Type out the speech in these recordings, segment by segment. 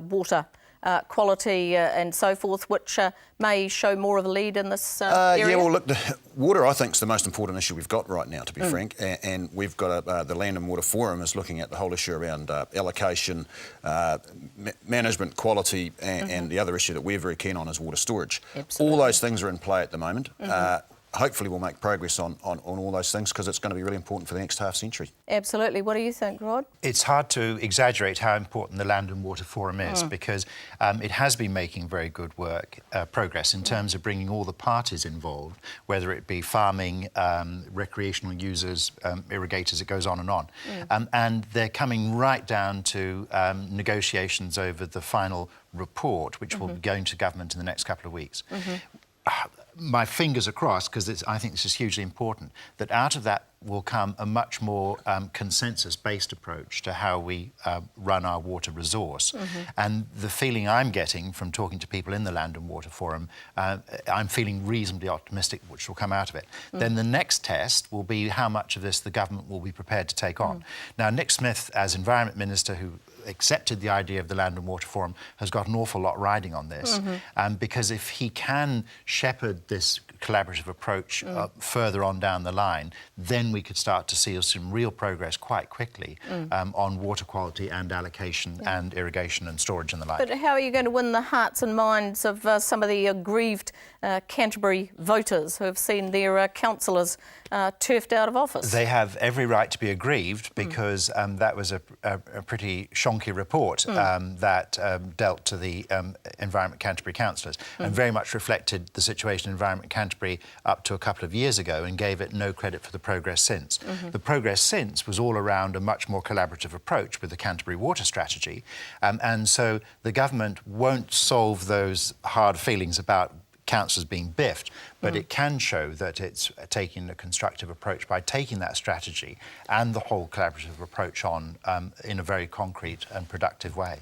water quality and so forth, which may show more of a lead in this area? Yeah, well, look, water, I think, is the most important issue we've got right now, to be frank. And we've got the Land and Water Forum is looking at the whole issue around allocation, management, quality, and the other issue that we're very keen on is water storage. Absolutely. All those things are in play at the moment. Hopefully we'll make progress on all those things because it's going to be really important for the next half century. Absolutely. What do you think, Rod? It's hard to exaggerate how important the Land and Water Forum is because it has been making very good progress in terms of bringing all the parties involved, whether it be farming, recreational users, irrigators, it goes on and on. And they're coming right down to negotiations over the final report, which will be going to government in the next couple of weeks. My fingers are crossed, because I think this is hugely important, that out of that will come a much more consensus-based approach to how we run our water resource. And the feeling I'm getting from talking to people in the Land and Water Forum, I'm feeling reasonably optimistic which will come out of it. Then the next test will be how much of this the government will be prepared to take on. Now, Nick Smith, as Environment Minister, who accepted the idea of the Land and Water Forum, has got an awful lot riding on this. Because if he can shepherd this collaborative approach further on down the line, then we could start to see some real progress quite quickly on water quality and allocation and irrigation and storage and the like. But how are you going to win the hearts and minds of some of the aggrieved Canterbury voters who have seen their councillors turfed out of office? They have every right to be aggrieved because that was a pretty shonky report that dealt to the Environment Canterbury councillors and very much reflected the situation in Environment Canterbury up to a couple of years ago and gave it no credit for the progress since. The progress since was all around a much more collaborative approach with the Canterbury Water Strategy, and so the government won't solve those hard feelings about councillors being biffed, but it can show that it's taking a constructive approach by taking that strategy and the whole collaborative approach on in a very concrete and productive way.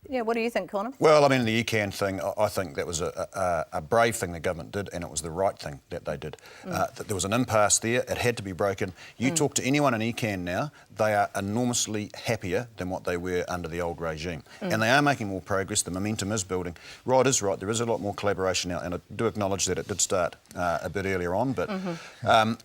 Yeah, what do you think, Conor? Well, I mean, the ECAN thing, I think that was a brave thing the government did, and it was the right thing that they did. There was an impasse there, it had to be broken. You talk to anyone in ECAN now, they are enormously happier than what they were under the old regime. And they are making more progress, the momentum is building. Rod is right, there is a lot more collaboration now, and I do acknowledge that it did start a bit earlier on, but,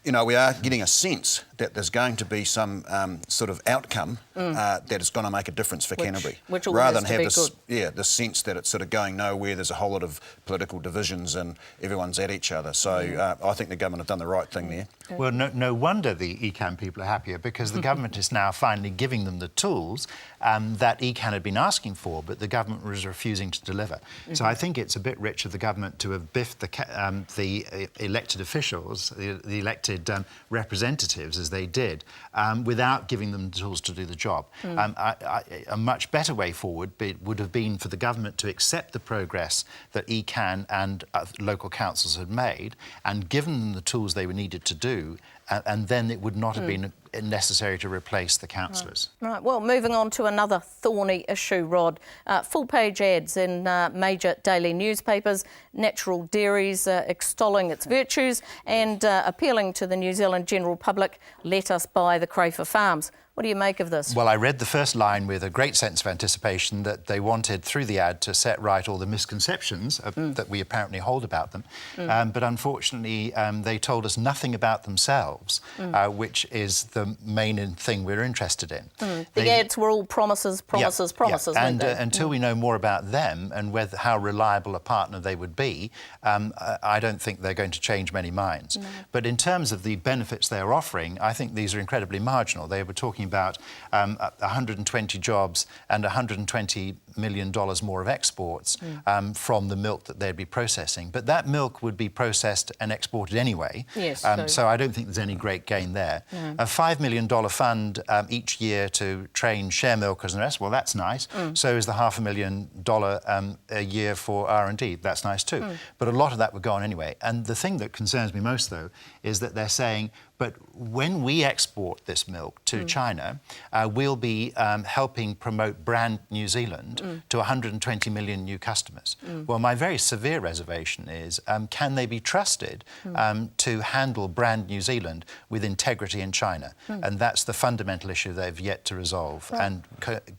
you know, we are getting a sense that there's going to be some sort of outcome that is going to make a difference for Canterbury. Which rather than have the sense that it's sort of going nowhere, there's a whole lot of political divisions and everyone's at each other. So I think the government have done the right thing there. Well, no wonder the ECAN people are happier, because the government is now finally giving them the tools that ECAN had been asking for, but the government was refusing to deliver. So I think it's a bit rich of the government to have biffed the elected officials, the elected representatives, as they did, without giving them the tools to do the job. A much better way forward would have been for the government to accept the progress that ECAN and local councils had made and given them the tools they were needed to do, and then it would not have been necessary to replace the councillors. Right, well, moving on to another thorny issue, Rod. Full-page ads in major daily newspapers, natural dairies extolling its virtues and appealing to the New Zealand general public, let us buy the Crayford farms. What do you make of this? Well, I read the first line with a great sense of anticipation that they wanted, through the ad, to set right all the misconceptions that we apparently hold about them. But unfortunately, they told us nothing about themselves, which is the main thing we're interested in. The ads were all promises, promises. And until we know more about them and how reliable a partner they would be, I don't think they're going to change many minds. But in terms of the benefits they're offering, I think these are incredibly marginal. They were talking about 120 jobs and $120 million more of exports from the milk that they'd be processing. But that milk would be processed and exported anyway. Yes, so I don't think there's any great gain there. A $5 million fund each year to train share milkers and the rest, well, that's nice. So is the $500,000 a year for R&D. That's nice too. But a lot of that would go on anyway. And the thing that concerns me most, though, is that they're saying But when we export this milk to China, we'll be helping promote brand New Zealand to 120 million new customers. Well, my very severe reservation is, can they be trusted to handle brand New Zealand with integrity in China? And that's the fundamental issue they've yet to resolve and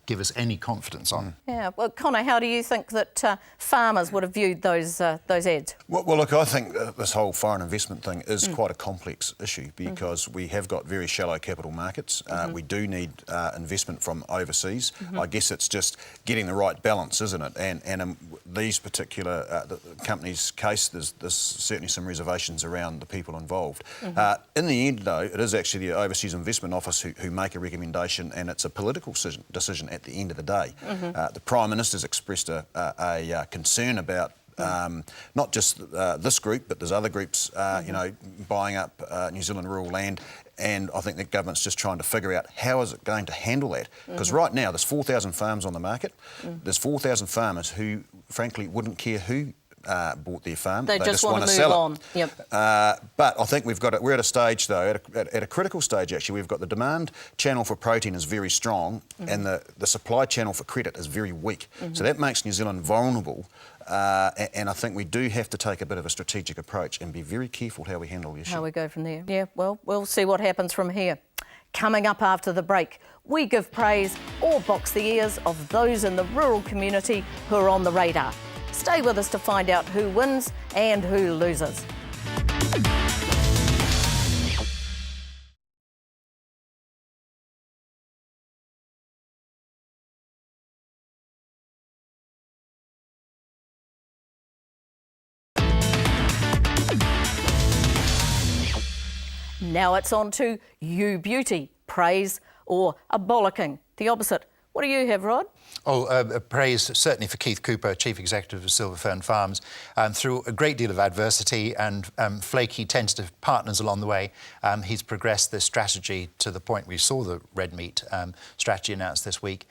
give us any confidence on. Yeah, well, Conor, how do you think that farmers would have viewed those ads? Well, look, I think this whole foreign investment thing is quite a complex issue because we have got very shallow capital markets. We do need investment from overseas. I guess it's just getting the right balance, isn't it? And in these particular companies' case, there's certainly some reservations around the people involved. In the end, though, it is actually the Overseas Investment Office who make a recommendation, and it's a political decision at the end of the day. The Prime Minister's expressed a concern about not just this group, but there's other groups, you know, buying up New Zealand rural land. And I think the government's just trying to figure out how is it going to handle that. Because right now there's 4,000 farms on the market. There's 4,000 farmers who, frankly, wouldn't care who bought their farm. They just want to move sell on. it. Yep. But I think we're at a stage, though, at a critical stage, actually. We've got the demand channel for protein is very strong and the supply channel for credit is very weak. So that makes New Zealand vulnerable. And I think we do have to take a bit of a strategic approach and be very careful how we handle the issue. How we go from there. Yeah, well, we'll see what happens from here. Coming up after the break, we give praise or box the ears of those in the rural community who are on the radar. Stay with us to find out who wins and who loses. Now it's on to you beauty, praise or a bollocking, the opposite. What do you have, Rod? Praise certainly for Keith Cooper, Chief Executive of Silver Fern Farms. Through a great deal of adversity and flaky, tentative partners along the way, he's progressed this strategy to the point we saw the red meat strategy announced this week.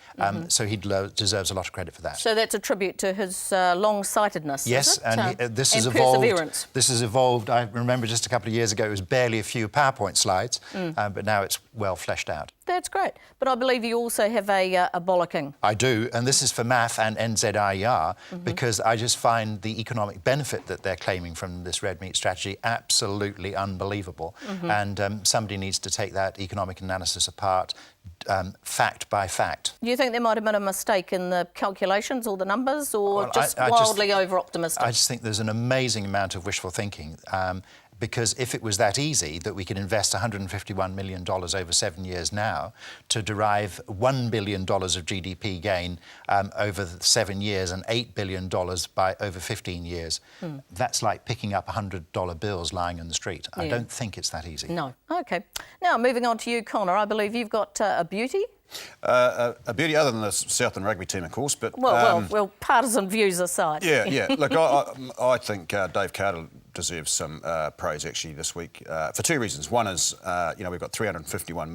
So he deserves a lot of credit for that. So that's a tribute to his long-sightedness, yes, is it? and this has perseverance. This has evolved. I remember just a couple of years ago it was barely a few PowerPoint slides, but now it's well fleshed out. That's great. But I believe you also have a bollocking. I do, and this is for MAF and NZIER, because I just find the economic benefit that they're claiming from this red meat strategy absolutely unbelievable. And somebody needs to take that economic analysis apart, fact by fact. Do you think there might have been a mistake in the calculations or the numbers, or Well, just wildly over-optimistic? I just think there's an amazing amount of wishful thinking. Because if it was that easy that we could invest $151 million over 7 years now to derive $1 billion of GDP gain over 7 years and $8 billion by over 15 years, that's like picking up $100 bills lying in the street. I don't think it's that easy. No. OK. Now, moving on to you, Conor, I believe you've got a beauty? A beauty other than the Southland rugby team, of course. But Well, partisan views aside. Yeah. Look, I think Dave Carter deserves some praise actually this week for two reasons. One is, you know, we've got 321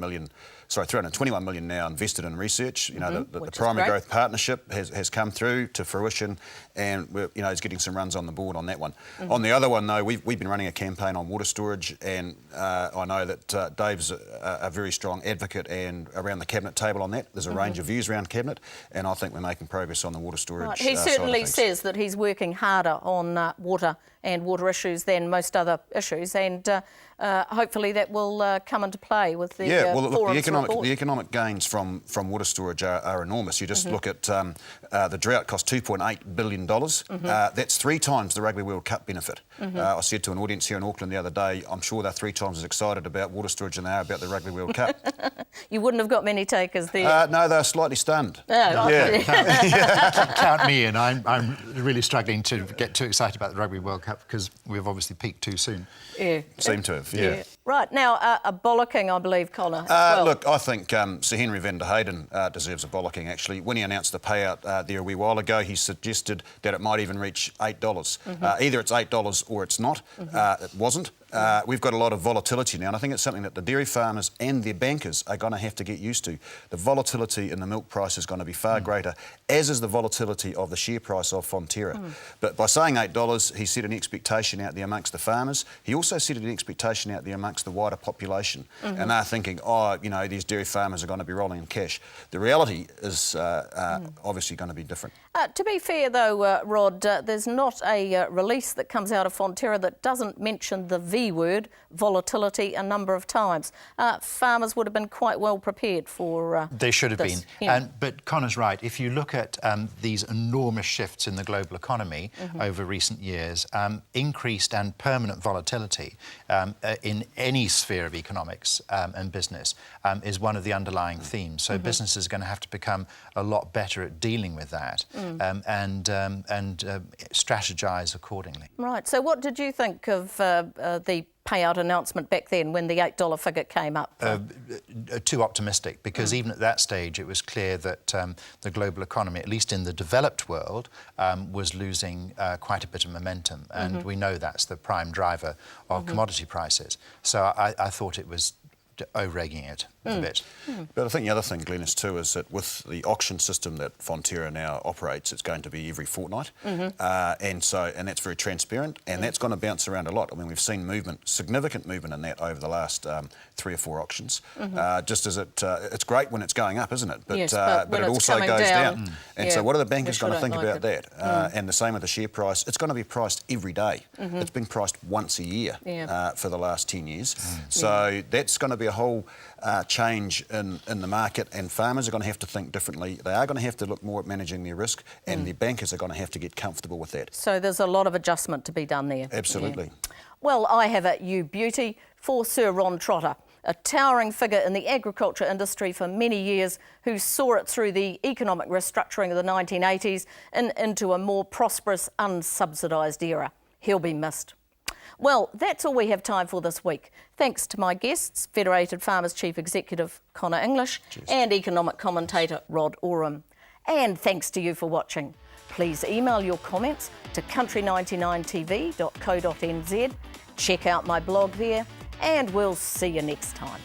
million now invested in research. You know, the Primary Growth Partnership has come through to fruition, and you know, he's getting some runs on the board on that one. On the other one, though, we've been running a campaign on water storage, and I know that Dave's a very strong advocate and around the cabinet table on that. There's a range of views around cabinet, and I think we're making progress on the water storage. Right. He certainly says that he's working harder on water and water issues than most other issues, and hopefully that will come into play with the the economic gains from water storage are enormous. You just look at the drought cost $2.8 billion. That's 3 times the Rugby World Cup benefit. I said to an audience here in Auckland the other day, I'm sure they're 3 times as excited about water storage than they are about the Rugby World Cup. You wouldn't have got many takers there. No, they're slightly stunned. Count me in. I'm really struggling to get too excited about the Rugby World Cup because we've obviously peaked too soon. Yeah. Seem to have, yeah. Right, now, a bollocking, I believe, Conor, as well. Look, I think Sir Henry van der Hayden deserves a bollocking, actually. When he announced the payout there a wee while ago, he suggested that it might even reach $8. Either it's $8 or it's not. It wasn't. We've got a lot of volatility now, and I think it's something that the dairy farmers and their bankers are going to have to get used to. The volatility in the milk price is going to be far greater, as is the volatility of the share price of Fonterra. But by saying $8, he set an expectation out there amongst the farmers. He also set an expectation out there amongst the wider population. And they're thinking, oh, you know, these dairy farmers are going to be rolling in cash. The reality is obviously going to be different. To be fair, though, Rod, there's not a release that comes out of Fonterra that doesn't mention the V word, volatility, a number of times. Farmers would have been quite well prepared for They should have this. been. Yeah. But Conor's right. If you look at these enormous shifts in the global economy over recent years, increased and permanent volatility in any sphere of economics and business is one of the underlying themes. So businesses are going to have to become a lot better at dealing with that and strategise accordingly. Right. So what did you think of the payout announcement back then when the $8 figure came up? Too optimistic, because even at that stage it was clear that the global economy, at least in the developed world, was losing quite a bit of momentum, and we know that's the prime driver of commodity prices. So I thought it was over-egging it a bit. But I think the other thing, Glenys, too, is that with the auction system that Fonterra now operates, it's going to be every fortnight, and that's very transparent, and that's going to bounce around a lot. I mean, we've seen movement, significant movement in that over the last 3 or 4 auctions. Just as it's great when it's going up, isn't it? But, Yes, but when it it's also coming goes down, And so, what are the bankers we going to think shouldn't about like that? And the same with the share price. It's going to be priced every day. It's been priced once a year for the last 10 years. So that's going to be a whole change in the market, and farmers are going to have to think differently. They are going to have to look more at managing their risk, and their bankers are going to have to get comfortable with that. So there's a lot of adjustment to be done there. Absolutely. Yeah. Well, I have a you beauty for Sir Ron Trotter, a towering figure in the agriculture industry for many years, who saw it through the economic restructuring of the 1980s and into a more prosperous, unsubsidised era. He'll be missed. Well, that's all we have time for this week. Thanks to my guests, Federated Farmers Chief Executive Conor English and economic commentator Rod Oram. And thanks to you for watching. Please email your comments to country99tv.co.nz. Check out my blog there, and we'll see you next time.